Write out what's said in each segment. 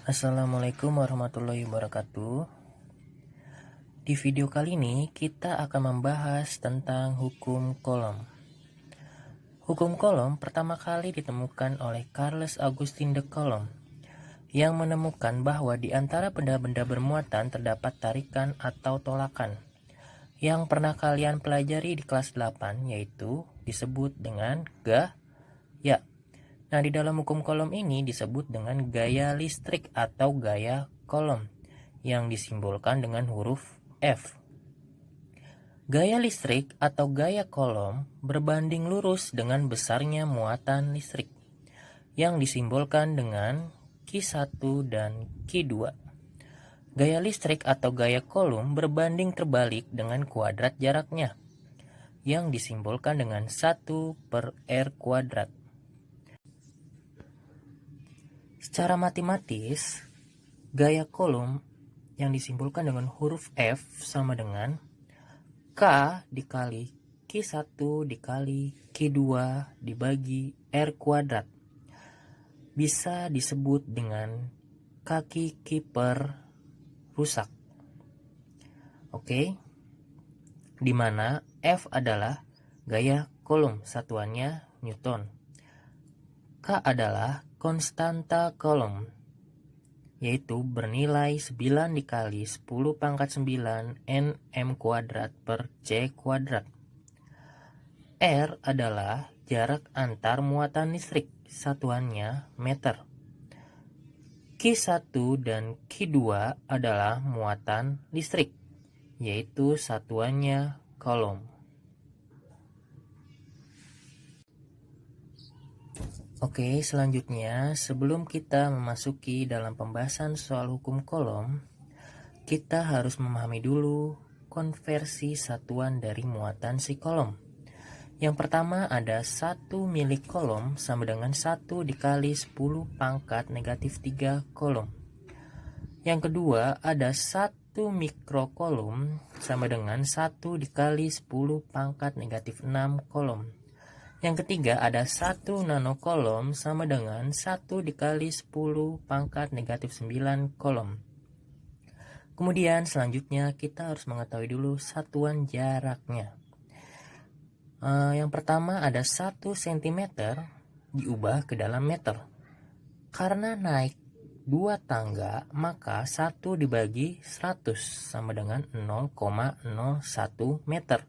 Assalamualaikum warahmatullahi wabarakatuh. Di video kali ini kita akan membahas tentang hukum kolom. Hukum kolom pertama kali ditemukan oleh Charles Augustin de Coulomb yang menemukan bahwa di antara benda-benda bermuatan terdapat tarikan atau tolakan yang pernah kalian pelajari di kelas 8, yaitu disebut dengan gaya. Nah, di dalam hukum kolom ini disebut dengan gaya listrik atau gaya kolom yang disimbolkan dengan huruf F. Gaya listrik atau gaya kolom berbanding lurus dengan besarnya muatan listrik yang disimbolkan dengan Q1 dan Q2. Gaya listrik atau gaya kolom berbanding terbalik dengan kuadrat jaraknya yang disimbolkan dengan 1/R². Secara matematis, gaya kolom yang disimbolkan dengan huruf F sama dengan K dikali Q1 dikali Q2 dibagi R². Bisa disebut dengan kaki kiper rusak. Oke, di mana F adalah gaya kolom, satuannya Newton. K adalah konstanta kolom, yaitu bernilai 9 dikali 10⁹ Nm²/C². R adalah jarak antar muatan listrik, satuannya meter. Q1 dan Q2 adalah muatan listrik, yaitu satuannya kolom. Oke, selanjutnya sebelum kita memasuki dalam pembahasan soal hukum kolom, kita harus memahami dulu konversi satuan dari muatan si kolom. Yang pertama ada 1 milik kolom sama dengan 1 dikali 10⁻³ kolom. Yang kedua ada 1 mikrokolom sama dengan 1 dikali 10⁻⁶ kolom. Yang ketiga ada 1 nanokolom sama dengan 1 dikali 10⁻⁹ kolom. Kemudian selanjutnya kita harus mengetahui dulu satuan jaraknya. Yang pertama ada 1 cm diubah ke dalam meter. Karena naik 2 tangga, maka 1 dibagi 100 sama dengan 0,01 meter.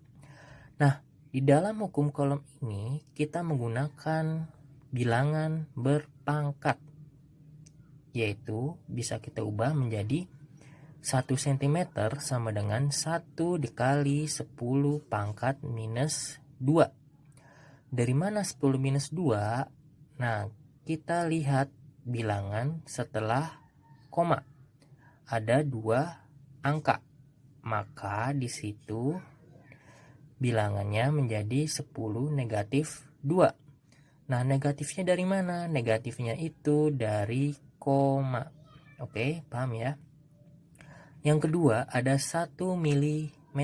Nah, di dalam hukum kolom ini kita menggunakan bilangan berpangkat, yaitu bisa kita ubah menjadi 1 cm sama dengan 1 dikali 10⁻⁻². Dari mana 10⁻²? Nah, kita lihat bilangan setelah koma. Ada 2 angka. Maka di situ bilangannya menjadi 10⁻². Nah, negatifnya dari mana? Negatifnya itu dari koma. Oke, paham ya? Yang kedua ada 1 mm.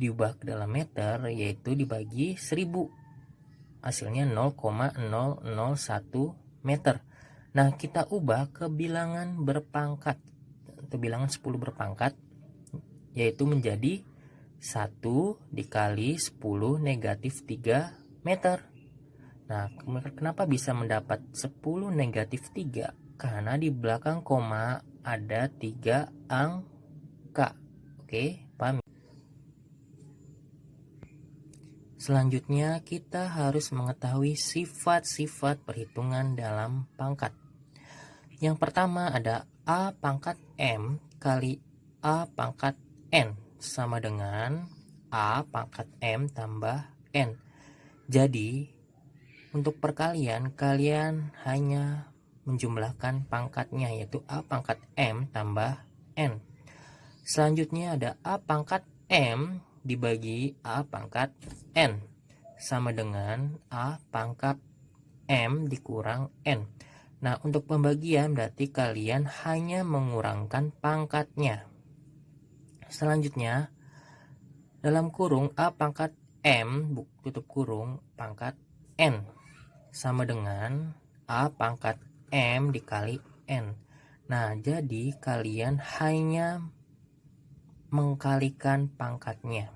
Diubah ke dalam meter, yaitu dibagi 1000. Hasilnya 0,001 meter. Nah, kita ubah ke bilangan berpangkat atau bilangan 10 berpangkat, yaitu menjadi 1 dikali 10⁻³ meter. Nah, kenapa bisa mendapat 10⁻³? Karena di belakang koma ada 3 angka. Oke, paham? Selanjutnya kita harus mengetahui sifat-sifat perhitungan dalam pangkat. Yang pertama ada A⁻M kali A⁻N sama dengan A⁻M tambah N. Jadi untuk perkalian, kalian hanya menjumlahkan pangkatnya, yaitu A⁻M tambah N. Selanjutnya ada A⁻M dibagi A⁻N sama dengan A⁻M dikurang N. Nah, untuk pembagian berarti kalian hanya mengurangkan pangkatnya. Selanjutnya dalam kurung A⁻M tutup kurung pangkat N sama dengan A⁻M dikali N. Nah, jadi kalian hanya mengkalikan pangkatnya.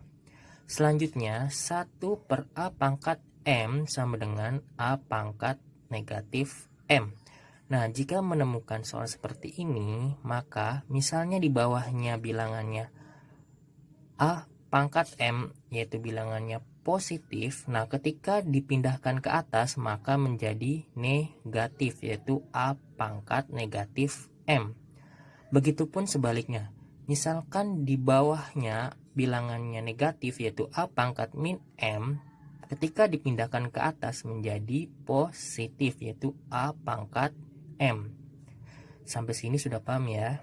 Selanjutnya, 1 per A pangkat M sama dengan A pangkat negatif M. Nah, jika menemukan soal seperti ini, maka misalnya di bawahnya bilangannya A pangkat M, yaitu bilangannya positif. Nah, ketika dipindahkan ke atas, maka menjadi negatif, yaitu A pangkat negatif M. Begitupun sebaliknya. Misalkan di bawahnya bilangannya negatif, yaitu A pangkat min M, ketika dipindahkan ke atas menjadi positif, yaitu A pangkat M. Sampai sini sudah paham ya?